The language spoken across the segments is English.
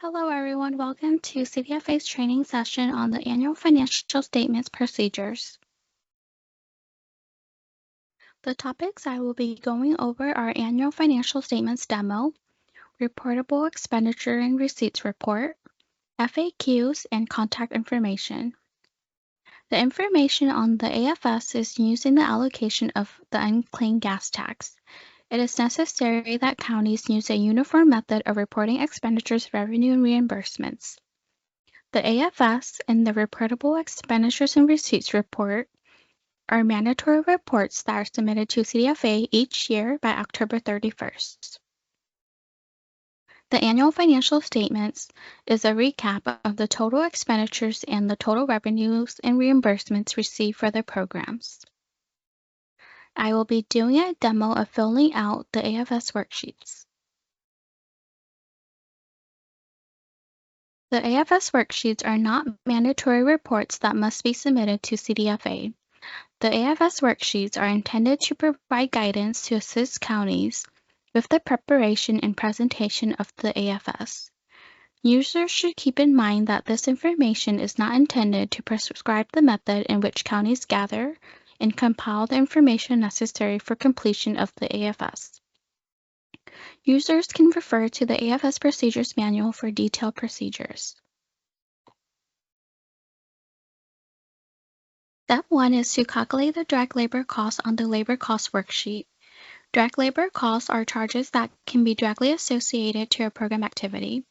Hello everyone, welcome to CDFA's training session on the annual financial statements procedures. The topics I will be going over are annual financial statements demo, reportable expenditure and receipts report, FAQs, and contact information. The information on the AFS is used in the allocation of the unclaimed gas tax. It is necessary that counties use a uniform method of reporting expenditures, revenue, and reimbursements. The AFS and the Reportable Expenditures and Receipts Report are mandatory reports that are submitted to CDFA each year by October 31st. The annual financial statements is a recap of the total expenditures and the total revenues and reimbursements received for the programs. I will be doing a demo of filling out the AFS worksheets. The AFS worksheets are not mandatory reports that must be submitted to CDFA. The AFS worksheets are intended to provide guidance to assist counties with the preparation and presentation of the AFS. Users should keep in mind that this information is not intended to prescribe the method in which counties gather and compile the information necessary for completion of the AFS. Users can refer to the AFS Procedures Manual for detailed procedures. Step 1 is to calculate the direct labor costs on the labor cost worksheet. Direct labor costs are charges that can be directly associated to a program activity.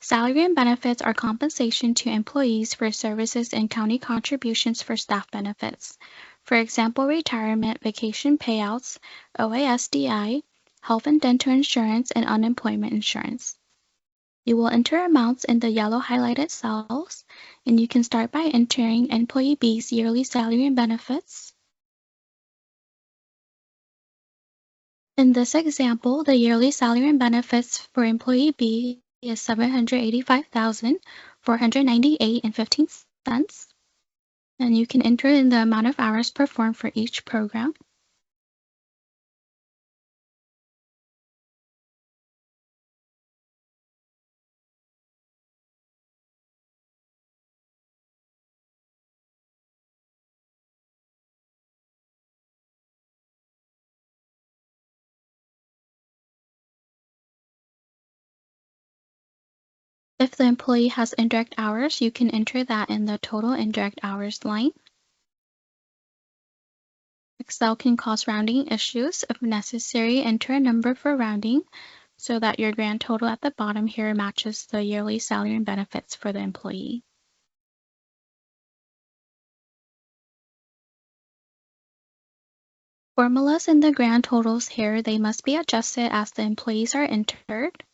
Salary and benefits are compensation to employees for services and county contributions for staff benefits. For example, retirement, vacation payouts, OASDI, health and dental insurance, and unemployment insurance. You will enter amounts in the yellow highlighted cells, and you can start by entering Employee B's yearly salary and benefits. In this example, the yearly salary and benefits for Employee B is $785,498.15, and you can enter in the amount of hours performed for each program. If the employee has indirect hours, you can enter that in the total indirect hours line. Excel can cause rounding issues. If necessary, enter a number for rounding so that your grand total at the bottom here matches the yearly salary and benefits for the employee. Formulas in the grand totals here, they must be adjusted as the employees are entered.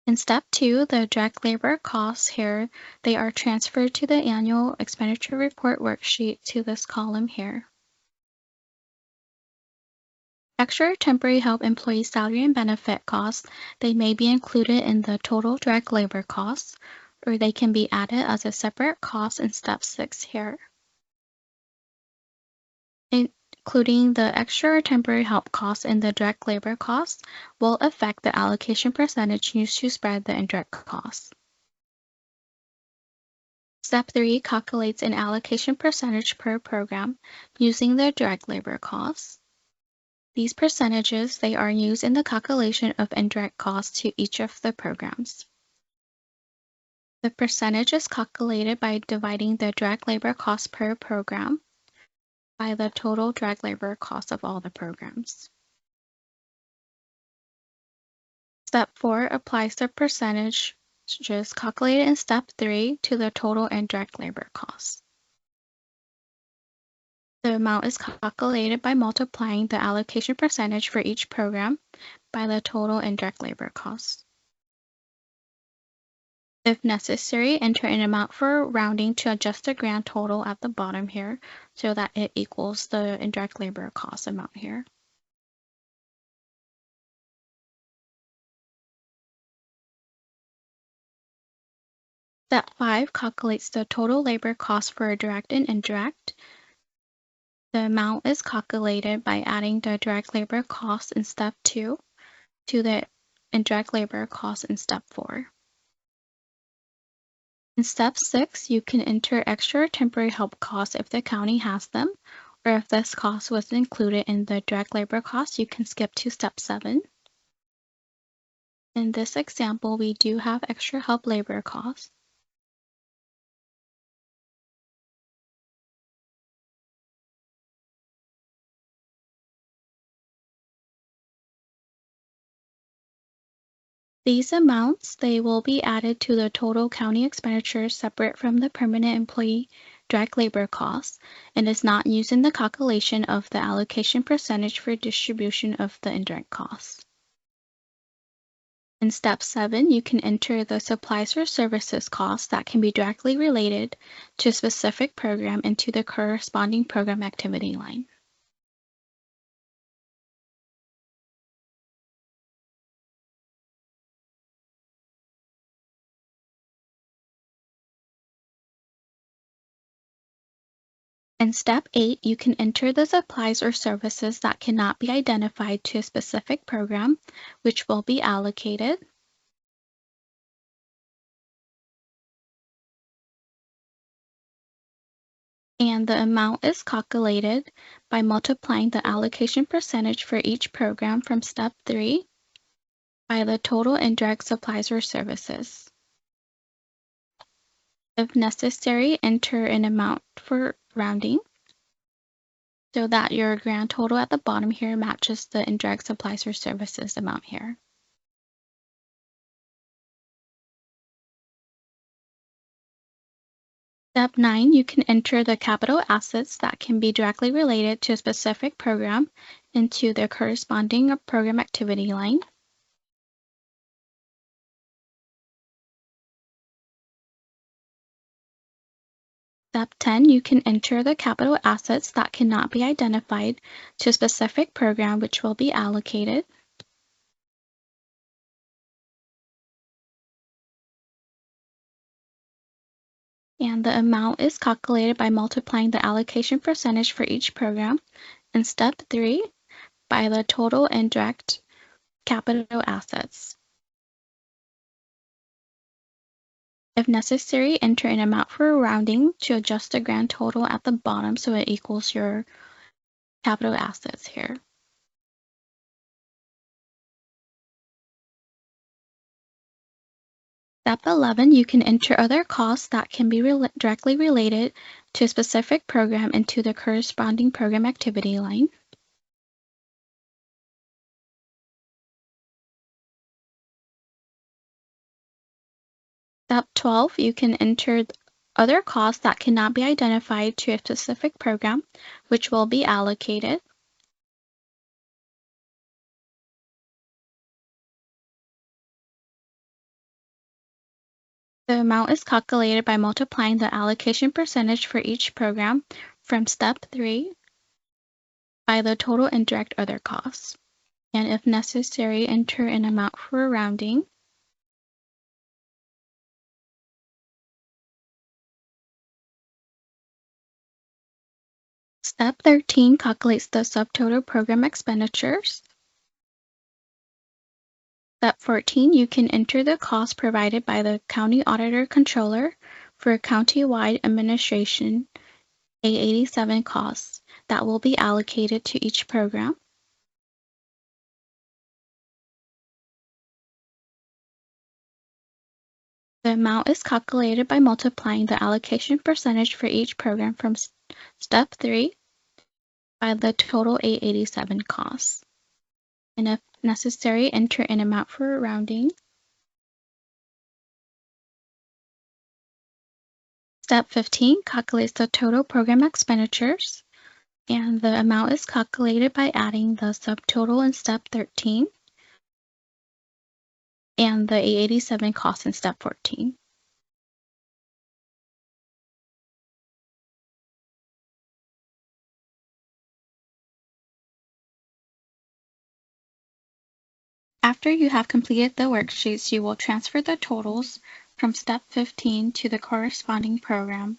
In step 2, the direct labor costs here, they are transferred to the annual expenditure report worksheet to this column here. Extra or temporary help employee salary and benefit costs, they may be included in the total direct labor costs, or they can be added as a separate cost in step 6 here. Including the extra or temporary help costs in the direct labor costs will affect the allocation percentage used to spread the indirect costs. Step 3 calculates an allocation percentage per program using the direct labor costs. These percentages, they are used in the calculation of indirect costs to each of the programs. The percentage is calculated by dividing the direct labor cost per program by the total direct labor cost of all the programs. Step 4 applies the percentage just calculated in step 3 to the total indirect labor costs. The amount is calculated by multiplying the allocation percentage for each program by the total indirect labor costs. If necessary, enter an amount for rounding to adjust the grand total at the bottom here so that it equals the indirect labor cost amount here. Step 5 calculates the total labor cost for direct and indirect. The amount is calculated by adding the direct labor cost in step 2 to the and direct labor costs in step 4. In step 6, you can enter extra or temporary help costs if the county has them, or if this cost was included in the direct labor cost, you can skip to step 7. In this example, we do have extra help labor costs. These amounts, they will be added to the total county expenditures separate from the permanent employee direct labor costs and is not used in the calculation of the allocation percentage for distribution of the indirect costs. In step 7, you can enter the supplies or services costs that can be directly related to a specific program into the corresponding program activity line. In step 8, you can enter the supplies or services that cannot be identified to a specific program, which will be allocated. And the amount is calculated by multiplying the allocation percentage for each program from step 3 by the total indirect supplies or services. If necessary, enter an amount for rounding so that your grand total at the bottom here matches the indirect supplies or services amount here. Step 9, you can enter the capital assets that can be directly related to a specific program into the corresponding program activity line. Step 10, you can enter the capital assets that cannot be identified to a specific program which will be allocated. And the amount is calculated by multiplying the allocation percentage for each program in step 3 by the total indirect capital assets. If necessary, enter an amount for rounding to adjust the grand total at the bottom so it equals your capital assets here. Step 11, you can enter other costs that can be directly related to a specific program into the corresponding program activity line. Step 12, you can enter other costs that cannot be identified to a specific program, which will be allocated. The amount is calculated by multiplying the allocation percentage for each program from step 3 by the total indirect other costs. And if necessary, enter an amount for rounding. Step 13 calculates the subtotal program expenditures. Step 14, you can enter the cost provided by the County Auditor Controller for county-wide administration A87 costs that will be allocated to each program. The amount is calculated by multiplying the allocation percentage for each program from step 3 by the total A87 costs. And if necessary, enter an amount for rounding. Step 15 calculates the total program expenditures, and the amount is calculated by adding the subtotal in step 13 and the A87 cost in step 14. After you have completed the worksheets, you will transfer the totals from step 15 to the corresponding program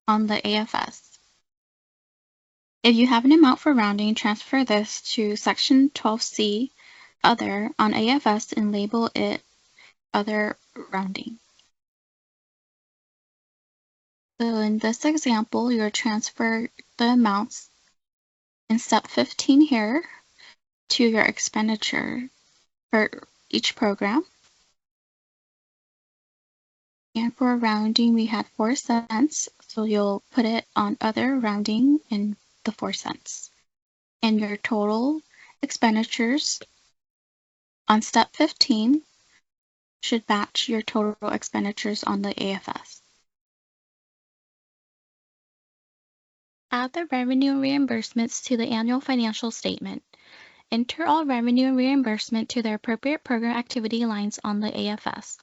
on the AFS. If you have an amount for rounding, transfer this to section 12C Other on AFS and label it Other Rounding. So in this example, you'll transfer the amounts in step 15 here to your expenditure for each program. And for rounding, we had 4 cents, so you'll put it on other rounding in the 4 cents. And your total expenditures on step 15 should match your total expenditures on the AFS. Add the revenue and reimbursements to the annual financial statement. Enter all revenue and reimbursement to their appropriate program activity lines on the AFS.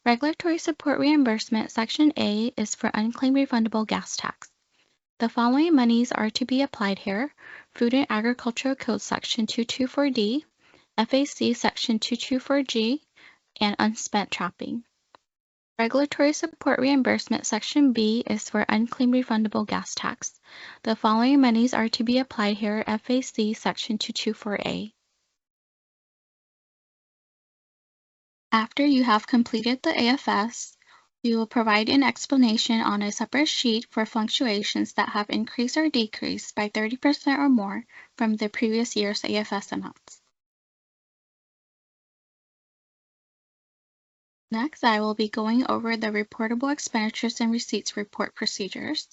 Regulatory support reimbursement, Section A, is for unclaimed refundable gas tax. The following monies are to be applied here: Food and Agricultural Code Section 224D, FAC Section 224G, and unspent trapping. Regulatory support reimbursement, Section B, is for unclaimed refundable gas tax. The following monies are to be applied here: FAC Section 224A. After you have completed the AFS, we will provide an explanation on a separate sheet for fluctuations that have increased or decreased by 30% or more from the previous year's AFS amounts. Next, I will be going over the reportable expenditures and receipts report procedures.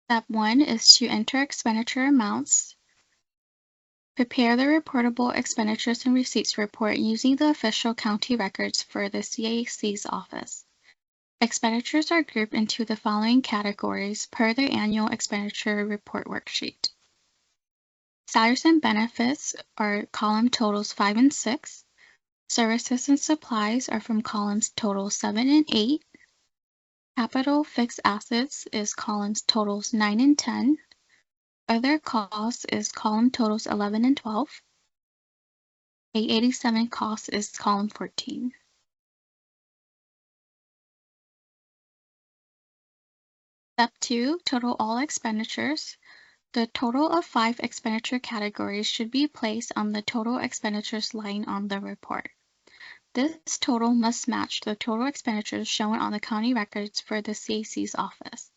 Step 1 is to enter expenditure amounts. Prepare the reportable expenditures and receipts report using the official county records for the CAC's office. Expenditures are grouped into the following categories per the annual expenditure report worksheet. Salaries and benefits are column totals 5 and 6. Services and supplies are from columns totals 7 and 8. Capital fixed assets is columns totals 9 and 10. Other costs is column totals 11 and 12. 887 costs is column 14. Step 2, total all expenditures. The total of 5 expenditure categories should be placed on the total expenditures line on the report. This total must match the total expenditures shown on the county records for the CAC's office.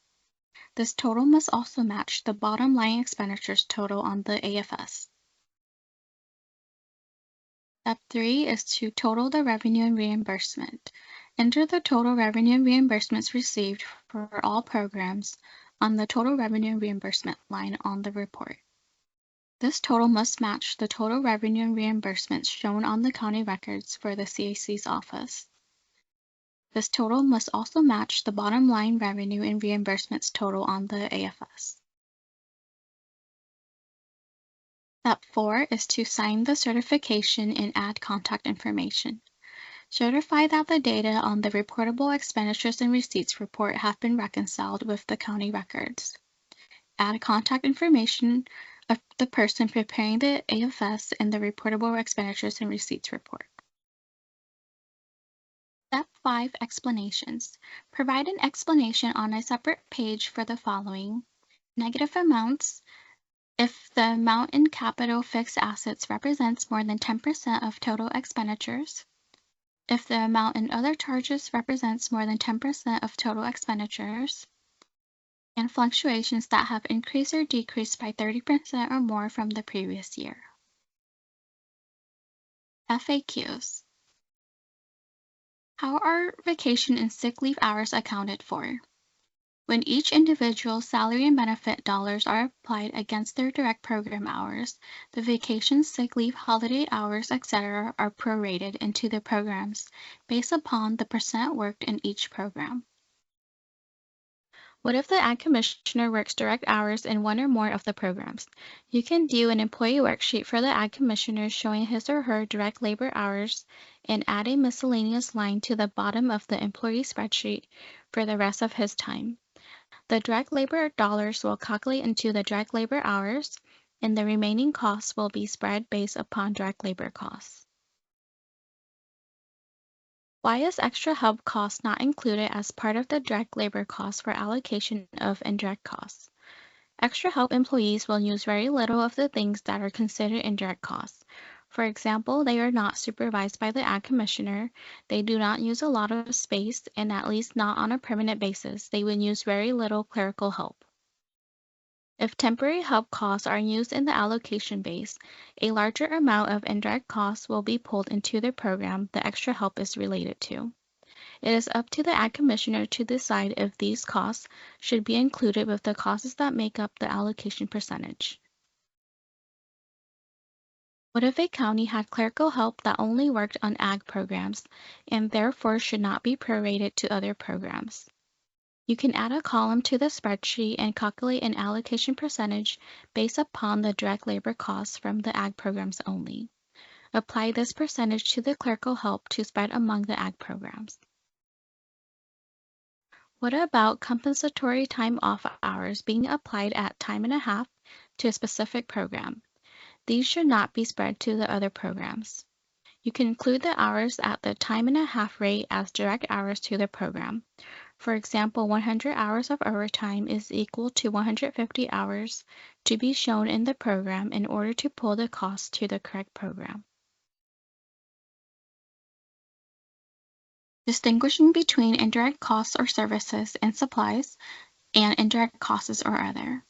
This total must also match the bottom line expenditures total on the AFS. Step 3 is to total the revenue and reimbursement. Enter the total revenue and reimbursements received for all programs on the total revenue and reimbursement line on the report. This total must match the total revenue and reimbursements shown on the county records for the CAC's office. This total must also match the bottom line revenue and reimbursements total on the AFS. Step 4 is to sign the certification and add contact information. Certify that the data on the reportable expenditures and receipts report have been reconciled with the county records. Add contact information of the person preparing the AFS and the reportable expenditures and receipts report. Step 5, explanations. Provide an explanation on a separate page for the following: negative amounts. If the amount in capital fixed assets represents more than 10% of total expenditures. If the amount in other charges represents more than 10% of total expenditures. And fluctuations that have increased or decreased by 30% or more from the previous year. FAQs. How are vacation and sick leave hours accounted for? When each individual's salary and benefit dollars are applied against their direct program hours, the vacation, sick leave, holiday hours, etc. are prorated into the programs based upon the percent worked in each program. What if the Ag Commissioner works direct hours in one or more of the programs? You can do an employee worksheet for the Ag Commissioner showing his or her direct labor hours and add a miscellaneous line to the bottom of the employee spreadsheet for the rest of his time. The direct labor dollars will calculate into the direct labor hours, and the remaining costs will be spread based upon direct labor costs. Why is extra help cost not included as part of the direct labor cost for allocation of indirect costs? Extra help employees will use very little of the things that are considered indirect costs. For example, they are not supervised by the Ag Commissioner, they do not use a lot of space, and at least not on a permanent basis, they would use very little clerical help. If temporary help costs are used in the allocation base, a larger amount of indirect costs will be pulled into the program the extra help is related to. It is up to the Ag Commissioner to decide if these costs should be included with the costs that make up the allocation percentage. What if a county had clerical help that only worked on ag programs and therefore should not be prorated to other programs? You can add a column to the spreadsheet and calculate an allocation percentage based upon the direct labor costs from the ag programs only. Apply this percentage to the clerical help to spread among the ag programs. What about compensatory time off hours being applied at time and a half to a specific program? These should not be spread to the other programs. You can include the hours at the time and a half rate as direct hours to the program. For example, 100 hours of overtime is equal to 150 hours to be shown in the program in order to pull the cost to the correct program. Distinguishing between indirect costs or services and supplies and indirect costs or other.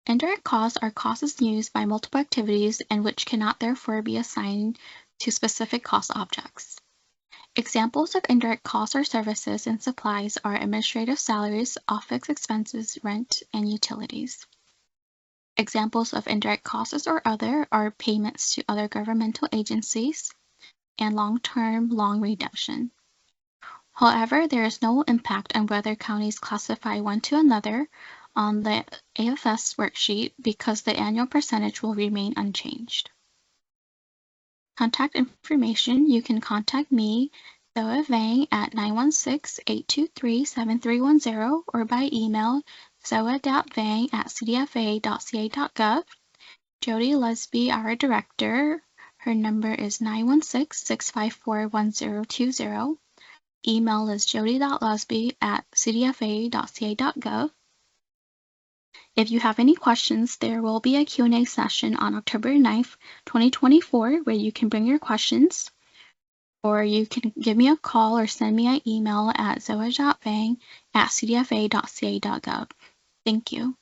Indirect costs are costs used by multiple activities and which cannot therefore be assigned to specific cost objects. Examples of indirect costs or services and supplies are administrative salaries, office expenses, rent, and utilities. Examples of indirect costs or other are payments to other governmental agencies and long-term loan redemption. However, there is no impact on whether counties classify one to another on the AFS worksheet because the annual percentage will remain unchanged. Contact information, you can contact me, Zoa Vang, at 916-823-7310 or by email zoa.vang@cdfa.ca.gov. Jody Lusby, our director, her number is 916-654-1020. Email is jody.lusby@cdfa.ca.gov. If you have any questions, there will be a Q&A session on October 9th, 2024, where you can bring your questions, or you can give me a call or send me an email at zoa.vang@cdfa.ca.gov. Thank you.